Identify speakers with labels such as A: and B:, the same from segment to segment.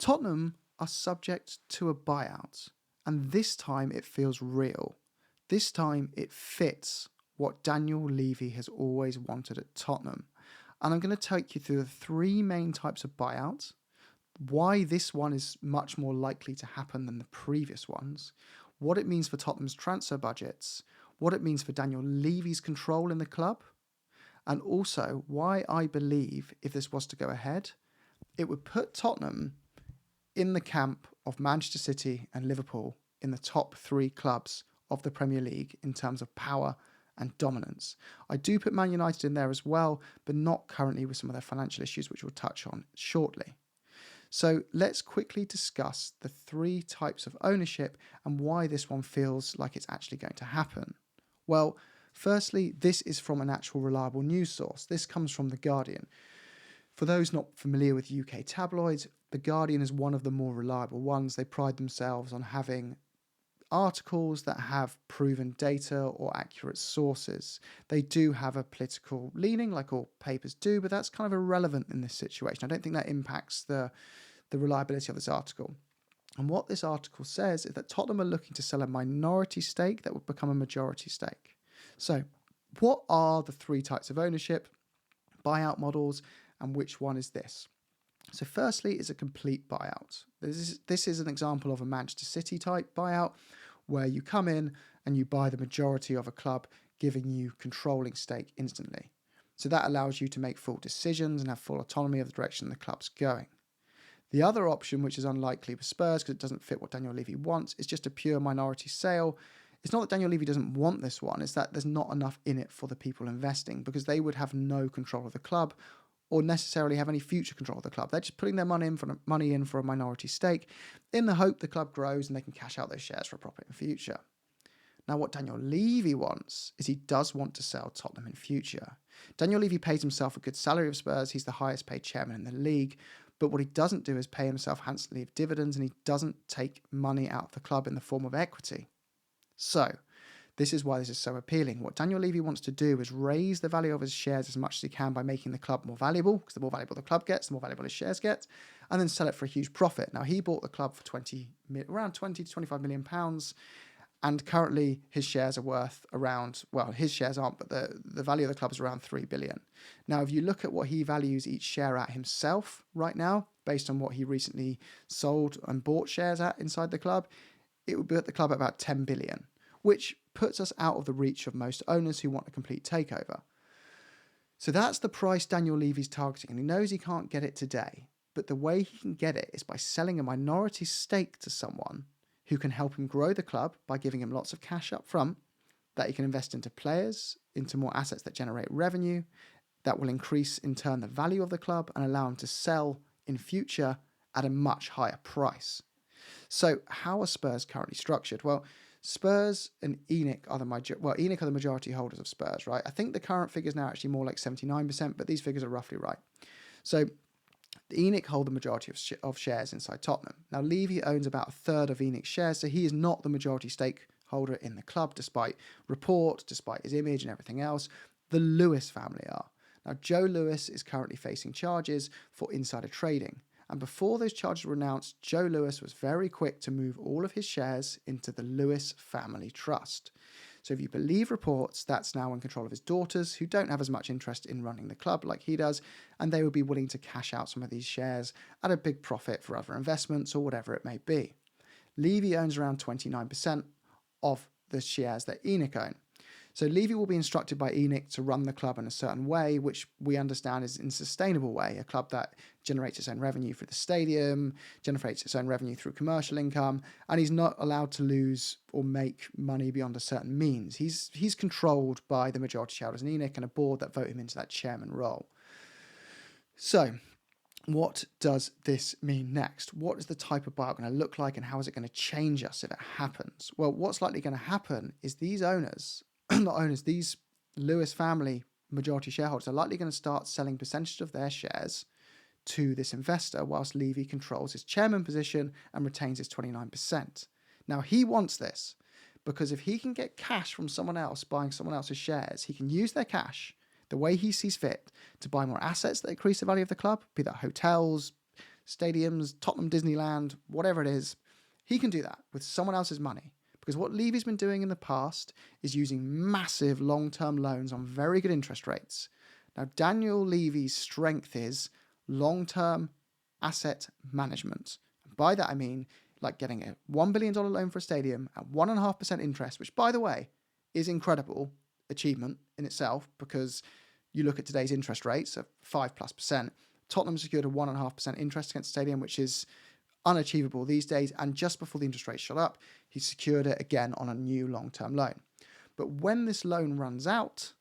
A: Tottenham are subject to a buyout, and this time it feels real. This time it fits what Daniel Levy has always wanted at Tottenham. And I'm going to take you through the three main types of buyouts, why this one is much more likely to happen than the previous ones, what it means for Tottenham's transfer budgets, what it means for Daniel Levy's control in the club, and also why I believe if this was to go ahead, it would put Tottenham in the camp of Manchester City and Liverpool in the top three clubs of the Premier League in terms of power and dominance. I do put Man United in there as well, but not currently with some of their financial issues, which we'll touch on shortly. So let's quickly discuss the three types of ownership and why this one feels like it's actually going to happen. Well, firstly, this is from an actual reliable news source. This comes from The Guardian. For those not familiar with UK tabloids, The Guardian is one of the more reliable ones. They pride themselves on having articles that have proven data or accurate sources. They do have a political leaning, like all papers do, but that's kind of irrelevant in this situation. I don't think that impacts the reliability of this article. And what this article says is that Tottenham are looking to sell a minority stake that would become a majority stake. So what are the three types of ownership, buyout models, and which one is this? So firstly is a complete buyout. This is an example of a Manchester City type buyout where you come in and you buy the majority of a club, giving you controlling stake instantly. So that allows you to make full decisions and have full autonomy of the direction the club's going. The other option, which is unlikely with Spurs because it doesn't fit what Daniel Levy wants, is just a pure minority sale. It's not that Daniel Levy doesn't want this one, it's that there's not enough in it for the people investing because they would have no control of the club or necessarily have any future control of the club. They're just putting their money in for a minority stake in the hope the club grows and they can cash out those shares for a profit in the future. Now, what Daniel Levy wants is he does want to sell Tottenham in future. Daniel Levy pays himself a good salary of Spurs. He's the highest paid chairman in the league. But what he doesn't do is pay himself handsomely of dividends, and he doesn't take money out of the club in the form of equity. So, this is why this is so appealing. What Daniel Levy wants to do is raise the value of his shares as much as he can by making the club more valuable, because the more valuable the club gets, the more valuable his shares get, and then sell it for a huge profit. Now, he bought the club for around 20 to 25 million pounds, and currently his shares are worth around, well, his shares aren't, but the value of the club is around 3 billion. Now, if you look at what he values each share at himself right now, based on what he recently sold and bought shares at inside the club, it would be at the club at about 10 billion, which puts us out of the reach of most owners who want a complete takeover. So that's the price Daniel Levy's targeting, and he knows he can't get it today, but the way he can get it is by selling a minority stake to someone who can help him grow the club by giving him lots of cash up front, that he can invest into players, into more assets that generate revenue, that will increase in turn the value of the club and allow him to sell in future at a much higher price. So how are Spurs currently structured? Well, Spurs and ENIC are the majority holders of Spurs, right? I think the current figure is now actually more like 79%, but these figures are roughly right. So the ENIC hold the majority of shares inside Tottenham. Now, Levy owns about a third of ENIC's shares, so he is not the majority stakeholder in the club, despite reports, despite his image and everything else. The Lewis family are. Now, Joe Lewis is currently facing charges for insider trading. And before those charges were announced, Joe Lewis was very quick to move all of his shares into the Lewis Family Trust. So if you believe reports, that's now in control of his daughters, who don't have as much interest in running the club like he does, and they would be willing to cash out some of these shares at a big profit for other investments or whatever it may be. Levy owns around 29% of the shares that ENIC own. So Levy will be instructed by ENIC to run the club in a certain way, which we understand is an unsustainable way, a club that generates its own revenue through the stadium, generates its own revenue through commercial income, and he's not allowed to lose or make money beyond a certain means. He's controlled by the majority shareholders in ENIC and a board that vote him into that chairman role. So what does this mean next? What is the type of buyout going to look like, and how is it going to change us if it happens? Well, what's likely going to happen is these owners, these Lewis family majority shareholders are likely going to start selling percentage of their shares to this investor whilst Levy controls his chairman position and retains his 29%. Now, he wants this because if he can get cash from someone else buying someone else's shares, he can use their cash the way he sees fit to buy more assets that increase the value of the club, be that hotels, stadiums, Tottenham, Disneyland, whatever it is. He can do that with someone else's money. Because what Levy's been doing in the past is using massive long-term loans on very good interest rates. Now, Daniel Levy's strength is long-term asset management. And by that, I mean like getting a $1 billion loan for a stadium at 1.5% interest, which, by the way, is incredible achievement in itself, because you look at today's interest rates of 5+%. Tottenham secured a 1.5% interest against the stadium, which is unachievable these days, and just before the interest rate shot up, he secured it again on a new long-term loan. But when this loan runs out,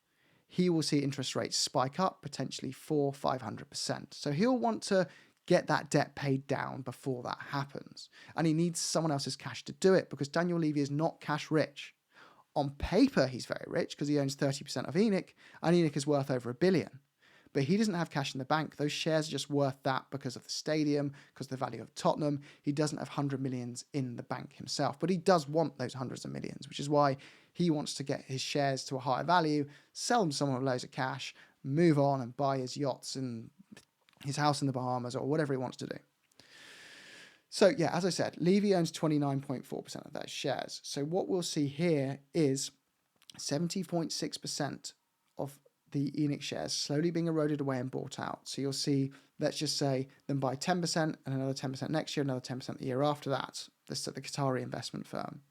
A: he will see interest rates spike up, potentially 400-500%. So he'll want to get that debt paid down before that happens. And he needs someone else's cash to do it, because Daniel Levy is not cash rich. On paper, he's very rich because he owns 30% of ENIC, and ENIC is worth over $1 billion. But he doesn't have cash in the bank. Those shares are just worth that because of the stadium, because of the value of Tottenham. He doesn't have 100 millions in the bank himself, but he does want those hundreds of millions, which is why he wants to get his shares to a higher value, sell them to someone with loads of cash, move on and buy his yachts and his house in the Bahamas or whatever he wants to do. So yeah, as I said, Levy owns 29.4% of those shares. So what we'll see here is 70.6% of the ENIC shares slowly being eroded away and bought out. So you'll see, let's just say, them buy 10% and another 10% next year, another 10% the year after that. This is the Qatari investment firm.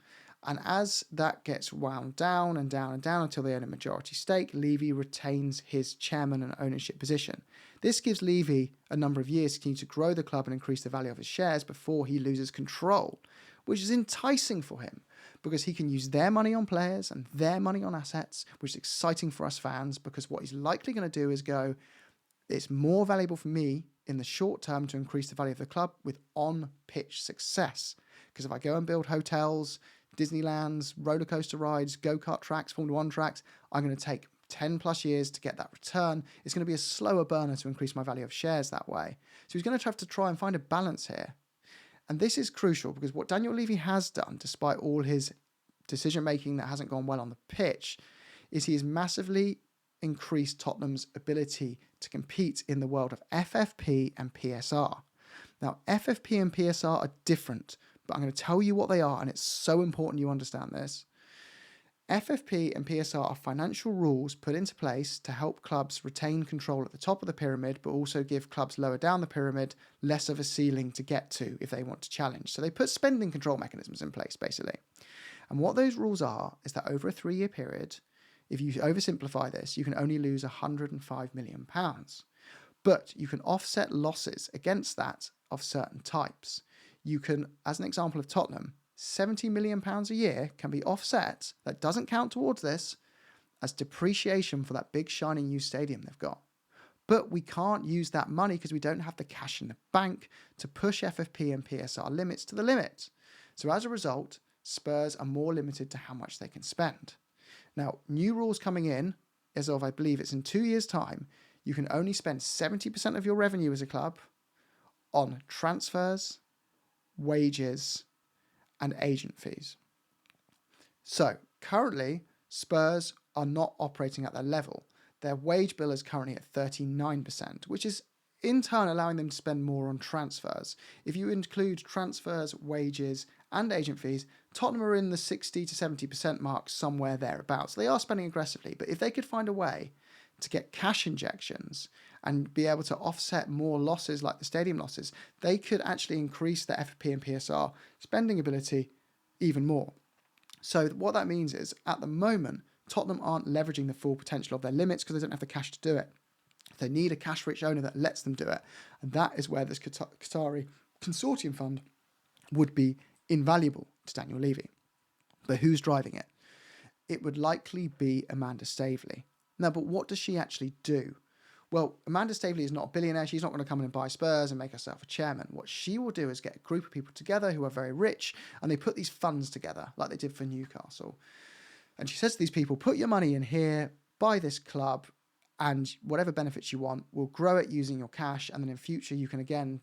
A: And as that gets wound down and down and down until they own a majority stake, Levy retains his chairman and ownership position. This gives Levy a number of years to continue to grow the club and increase the value of his shares before he loses control, which is enticing for him, because he can use their money on players and their money on assets, which is exciting for us fans, because what he's likely going to do is go, it's more valuable for me in the short term to increase the value of the club with on-pitch success. Because if I go and build hotels, Disneylands, roller coaster rides, go-kart tracks, Formula 1 tracks, I'm going to take 10 plus years to get that return. It's going to be a slower burner to increase my value of shares that way. So he's going to have to try and find a balance here. And this is crucial, because what Daniel Levy has done, despite all his decision-making that hasn't gone well on the pitch, is he has massively increased Tottenham's ability to compete in the world of FFP and PSR. Now, FFP and PSR are different, but I'm going to tell you what they are, and it's so important you understand this. FFP and PSR are financial rules put into place to help clubs retain control at the top of the pyramid, but also give clubs lower down the pyramid less of a ceiling to get to if they want to challenge. So they put spending control mechanisms in place, basically. And what those rules are is that over a 3-year period, if you oversimplify this, you can only lose £105 million. But you can offset losses against that of certain types. You can, as an example of Tottenham, £70 million a year can be offset, that doesn't count towards this, as depreciation for that big shiny new stadium they've got. But we can't use that money because we don't have the cash in the bank to push FFP and PSR limits to the limit. So as a result, Spurs are more limited to how much they can spend. Now, new rules coming in, as of I believe it's in 2 years' time, you can only spend 70% of your revenue as a club on transfers, wages, and agent fees. So currently, Spurs are not operating at that level. Their wage bill is currently at 39%, which is in turn allowing them to spend more on transfers. If you include transfers, wages, and agent fees, Tottenham are in the 60 to 70% mark, somewhere thereabouts. They are spending aggressively, but if they could find a way to get cash injections and be able to offset more losses like the stadium losses, they could actually increase their FFP and PSR spending ability even more. So what that means is, at the moment, Tottenham aren't leveraging the full potential of their limits because they don't have the cash to do it. They need a cash-rich owner that lets them do it. And that is where this Qatari consortium fund would be invaluable to Daniel Levy. But who's driving it? It would likely be Amanda Staveley. Now, but what does she actually do? Well, Amanda Staveley is not a billionaire. She's not going to come in and buy Spurs and make herself a chairman. What she will do is get a group of people together who are very rich, and they put these funds together like they did for Newcastle. And she says to these people, put your money in here, buy this club, and whatever benefits you want, we'll grow it using your cash, and then in future you can again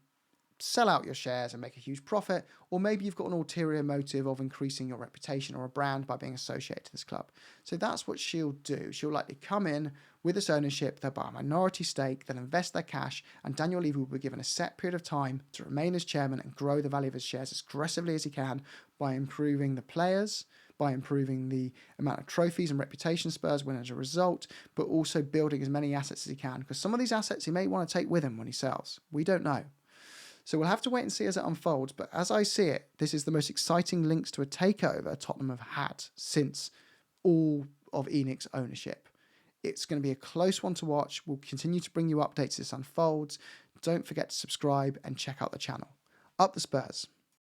A: sell out your shares and make a huge profit, or maybe you've got an ulterior motive of increasing your reputation or a brand by being associated to this club. So that's what she'll do. She'll likely come in with this ownership, they'll buy a minority stake, they'll invest their cash, and Daniel Levy will be given a set period of time to remain as chairman and grow the value of his shares as aggressively as he can by improving the players, by improving the amount of trophies and reputation Spurs win as a result, but also building as many assets as he can, because some of these assets he may want to take with him when he sells. We don't know. So we'll have to wait and see as it unfolds, but as I see it, this is the most exciting links to a takeover Tottenham have had since all of ENIC's ownership. It's going to be a close one to watch. We'll continue to bring you updates as this unfolds. Don't forget to subscribe and check out the channel. Up the Spurs.